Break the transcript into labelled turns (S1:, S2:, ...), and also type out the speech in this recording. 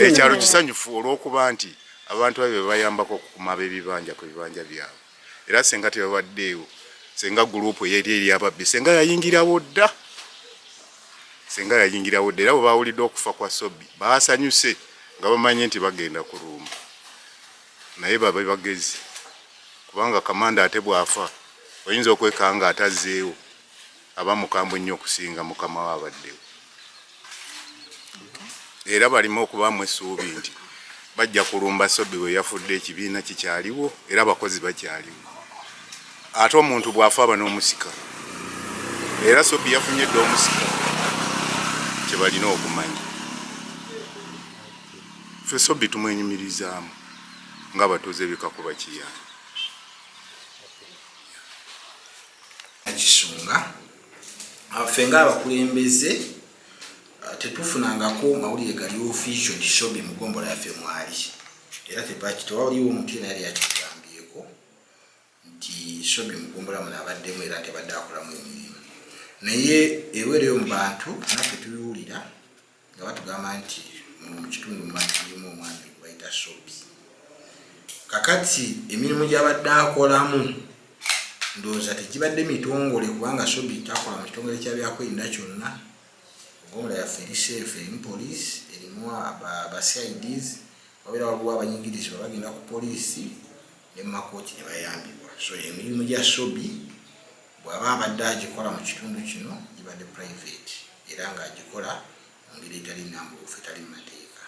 S1: ekyalo kisanyufu olw'okuba nti abantu abo bayambako okumaba ebibanja ku bibanja byabwe era senga tebabaddeewo senga gurupu eri ababbi senga yayingirawo dda era bwe bawulidde okufa kwa Sobbi baasanyuse nga bamanye nti bagenda kulumba naye babe bagezi kubanga kamanda ate bwafa oyinza okwekanga atazzeewo aba mukambwe nnyo okusinga mukama we abaddewo era balimu okubaamu essuubi nti bajja kulumba Sobbi we yafudde ekibiina kikyaliwo era abakozi bakyaliwo ate omuntu bw'afa aba n'omusika era Sobbi yafunye dda omusika kye balina okumanya ffe Sobbi tumwenyumirizaamu ng'abatuuze bikakuba kiyani
S2: akisunga ffe ng'abakulembeze tetufunangako mawulire gali official nti Sobbi mugombola yaffe mwali era tewaliwo omuntu yena yali yakitugambyeko nti Sobbi mugombola muno abaddemu era tebadde akolamu emirimu naye eweereyo mu bantu naffe tubiwulira nga batugamba nti mu kitundu mulimu omwami bayita Sobbi kakati emirimu gy'abadde akolamu ndowooza tegibadde mitongole kubanga Sobbi takola mu kitongole kyabyakwerinda kyonna mugombola yaffe eri safe erimu poliisi erimu aba-CIDs wabeera waliwo abanyigirizi bagenda ku poliisi ne mumakooti ne bayambibwa so emirimu gya Sobbi bw'aba abadde agikola mu kitundu kino gibadde private era ng'agikola mu ngeri etali nnambulukufu etali mu mateeka.